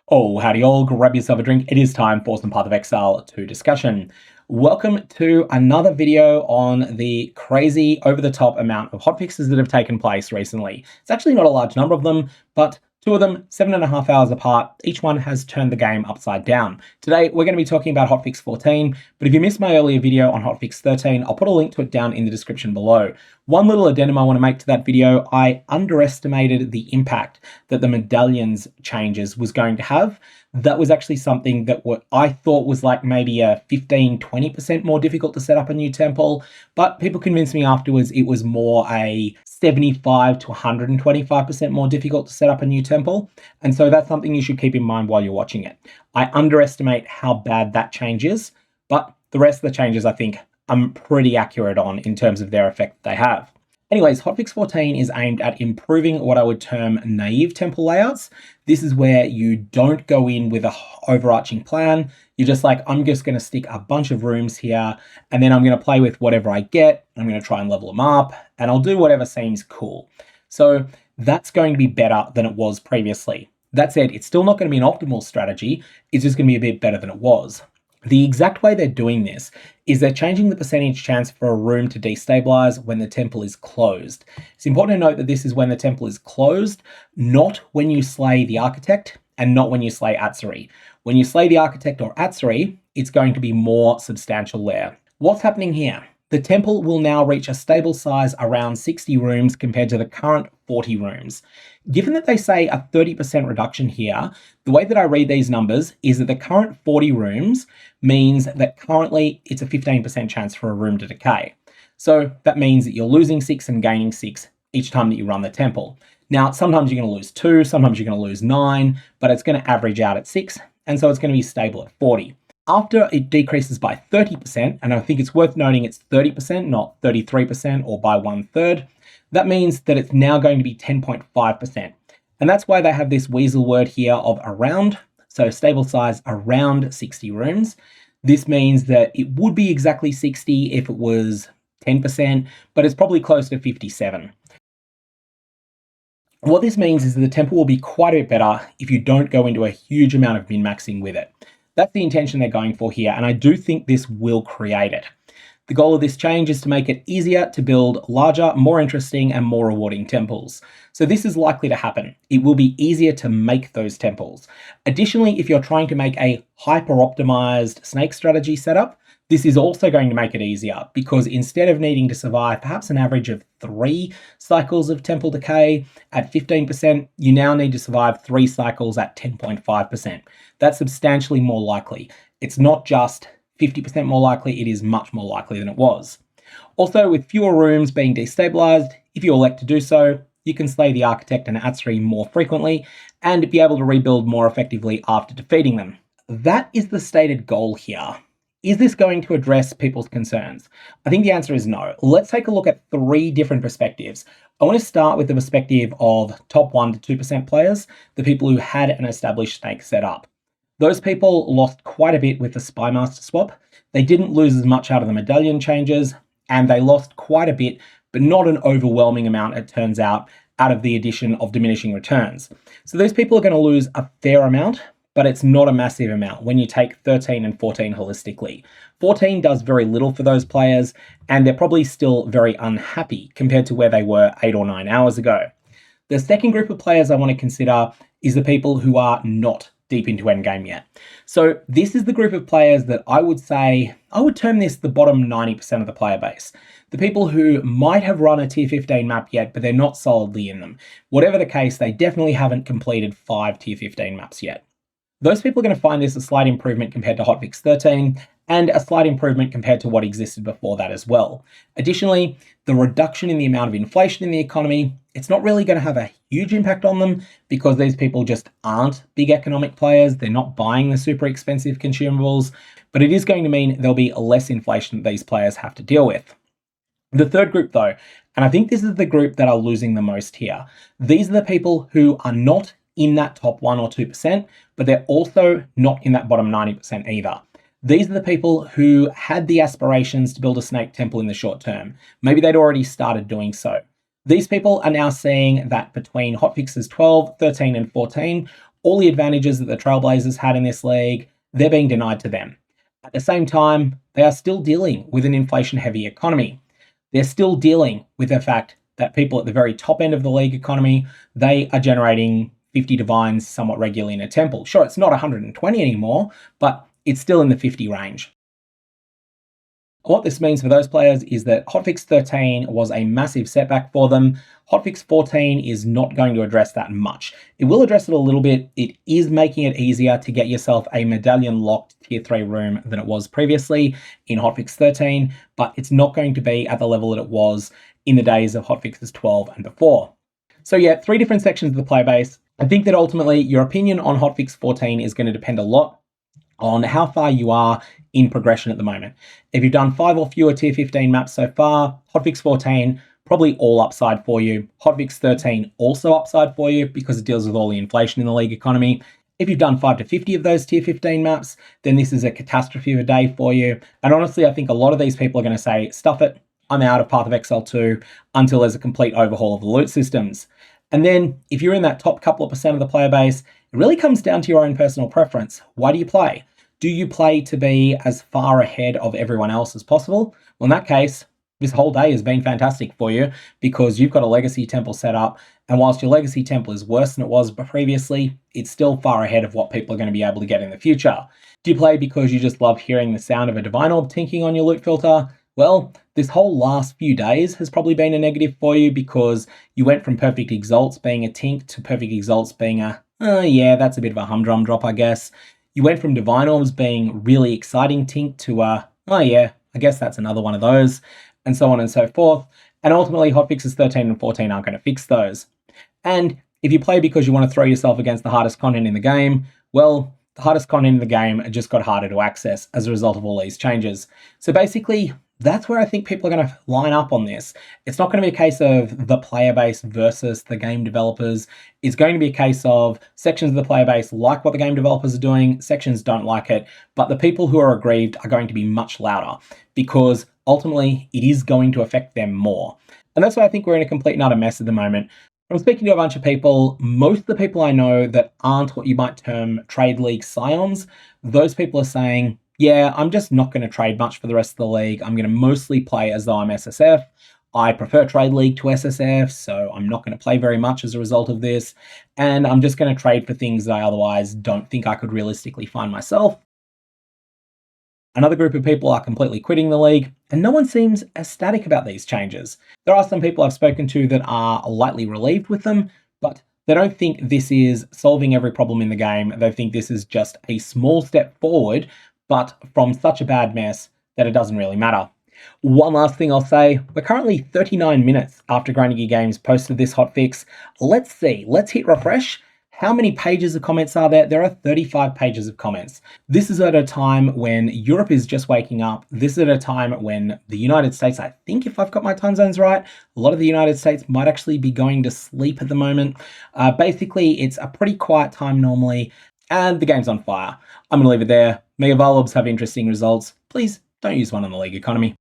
Oh, howdy all, grab yourself a drink. It is time for some Path of Exile 2 discussion. Welcome to another video on the crazy over-the-top amount of hotfixes that have taken place recently. It's actually not a large number of them, but two of them, 7.5 hours apart. Each one has turned the game upside down. Today, we're going to be talking about Hotfix 14, but if you missed my earlier video on Hotfix 13, I'll put a link to it down in the description below. One little addendum I want to make to that video, I underestimated the impact that the Medallions changes was going to have. That was actually something that I thought was like maybe a 15-20% more difficult to set up a new temple, but people convinced me afterwards it was more a 75 to 125% more difficult to set up a new temple. And so that's something you should keep in mind while you're watching it. I underestimate how bad that change is, but the rest of the changes I think I'm pretty accurate on in terms of their effect they have. Anyways, Hotfix 14 is aimed at improving what I would term naive temple layouts. This is where you don't go in with an overarching plan. You're just like, I'm just going to stick a bunch of rooms here, and then I'm going to play with whatever I get. I'm going to try and level them up, and I'll do whatever seems cool. So that's going to be better than it was previously. That said, it's still not going to be an optimal strategy. It's just going to be a bit better than it was. The exact way they're doing this is they're changing the percentage chance for a room to destabilize when the temple is closed. It's important to note that this is when the temple is closed, not when you slay the architect and not when you slay Atsuri. When you slay the architect or Atsuri, it's going to be more substantial there. What's happening here? The temple will now reach a stable size around 60 rooms compared to the current 40 rooms. Given that they say a 30% reduction here, the way that I read these numbers is that the current 40 rooms means that currently it's a 15% chance for a room to decay. So that means that you're losing 6 and gaining 6 each time that you run the temple. Now, sometimes you're going to lose 2, sometimes you're going to lose 9, but it's going to average out at 6, and so it's going to be stable at 40. After it decreases by 30%, and I think it's worth noting it's 30%, not 33% or by 1/3, that means that it's now going to be 10.5%. And that's why they have this weasel word here of around, so stable size around 60 rooms. This means that it would be exactly 60 if it was 10%, but it's probably close to 57. What this means is that the temple will be quite a bit better if you don't go into a huge amount of min-maxing with it. That's the intention they're going for here, and I do think this will create it. The goal of this change is to make it easier to build larger, more interesting, and more rewarding temples. So this is likely to happen. It will be easier to make those temples. Additionally, if you're trying to make a hyper-optimized snake strategy setup, this is also going to make it easier because instead of needing to survive perhaps an average of 3 cycles of temple decay at 15%, you now need to survive 3 cycles at 10.5%. That's substantially more likely. It's not just 50% more likely, it is much more likely than it was. Also, with fewer rooms being destabilized, if you elect to do so, you can slay the architect and Atsuri more frequently and be able to rebuild more effectively after defeating them. That is the stated goal here. Is this going to address people's concerns? I think the answer is no. Let's take a look at 3 different perspectives. I want to start with the perspective of top 1% to 2% players, the people who had an established snake set up. Those people lost quite a bit with the Spymaster swap. They didn't lose as much out of the Medallion changes, and they lost quite a bit, but not an overwhelming amount, it turns out of the addition of diminishing returns. So those people are going to lose a fair amount, but it's not a massive amount when you take 13 and 14 holistically. 14 does very little for those players, and they're probably still very unhappy compared to where they were 8 or 9 hours ago. The second group of players I want to consider is the people who are not deep into endgame yet. So this is the group of players that I would term this the bottom 90% of the player base. The people who might have run a tier 15 map yet, but they're not solidly in them. Whatever the case, they definitely haven't completed 5 tier 15 maps yet. Those people are going to find this a slight improvement compared to Hotfix 13 and a slight improvement compared to what existed before that as well. Additionally, the reduction in the amount of inflation in the economy, it's not really going to have a huge impact on them because these people just aren't big economic players. They're not buying the super expensive consumables, but it is going to mean there'll be less inflation that these players have to deal with. The third group though, and I think this is the group that are losing the most here. These are the people who are not in that top 1 or 2%, but they're also not in that bottom 90% either. These are the people who had the aspirations to build a snake temple in the short term. Maybe they'd already started doing so. These people are now seeing that between hotfixes 12, 13, and 14, all the advantages that the Trailblazers had in this league, they're being denied to them. At the same time, they are still dealing with an inflation-heavy economy. They're still dealing with the fact that people at the very top end of the league economy, they are generating 50 divines somewhat regularly in a temple. Sure, it's not 120 anymore, but it's still in the 50 range. What this means for those players is that Hotfix 13 was a massive setback for them. Hotfix 14 is not going to address that much. It will address it a little bit. It is making it easier to get yourself a Medallion locked tier 3 room than it was previously in Hotfix 13, but it's not going to be at the level that it was in the days of Hotfixes 12 and before. So yeah, 3 different sections of the player base. I think that ultimately your opinion on Hotfix 14 is going to depend a lot on how far you are in progression at the moment. If you've done 5 or fewer tier 15 maps so far, Hotfix 14, probably all upside for you. Hotfix 13, also upside for you because it deals with all the inflation in the league economy. If you've done 5 to 50 of those tier 15 maps, then this is a catastrophe of a day for you. And honestly, I think a lot of these people are going to say, stuff it, I'm out of Path of Exile 2 until there's a complete overhaul of the loot systems. And then if you're in that top couple of percent of the player base, it really comes down to your own personal preference. Why do you play? Do you play to be as far ahead of everyone else as possible? Well, in that case, this whole day has been fantastic for you because you've got a legacy temple set up. And whilst your legacy temple is worse than it was previously, it's still far ahead of what people are going to be able to get in the future. Do you play because you just love hearing the sound of a divine orb tinking on your loot filter? Well, this whole last few days has probably been a negative for you because you went from perfect exalts being a tink to perfect exalts being a, yeah, that's a bit of a humdrum drop, I guess. You went from divine orbs being really exciting tink to, oh yeah, I guess that's another one of those, and so on and so forth. And ultimately, hotfixes 13 and 14 aren't going to fix those. And if you play because you want to throw yourself against the hardest content in the game, well, the hardest content in the game just got harder to access as a result of all these changes. So basically, that's where I think people are going to line up on this. It's not going to be a case of the player base versus the game developers. It's going to be a case of sections of the player base like what the game developers are doing, sections don't like it, but the people who are aggrieved are going to be much louder because ultimately it is going to affect them more. And that's why I think we're in a complete and utter mess at the moment. I'm speaking to a bunch of people, most of the people I know that aren't what you might term trade league scions, those people are saying, yeah, I'm just not going to trade much for the rest of the league. I'm going to mostly play as though I'm SSF. I prefer Trade League to SSF, so I'm not going to play very much as a result of this. And I'm just going to trade for things that I otherwise don't think I could realistically find myself. Another group of people are completely quitting the league, and no one seems ecstatic about these changes. There are some people I've spoken to that are lightly relieved with them, but they don't think this is solving every problem in the game. They think this is just a small step forward, but from such a bad mess that it doesn't really matter. One last thing I'll say, we're currently 39 minutes after Grinding Gear Games posted this hotfix. Let's see, let's hit refresh. How many pages of comments are there? There are 35 pages of comments. This is at a time when Europe is just waking up. This is at a time when the United States, I think if I've got my time zones right, a lot of the United States might actually be going to sleep at the moment. Basically, it's a pretty quiet time normally, and the game's on fire. I'm going to leave it there. Mega Volobs have interesting results. Please don't use one on the league economy.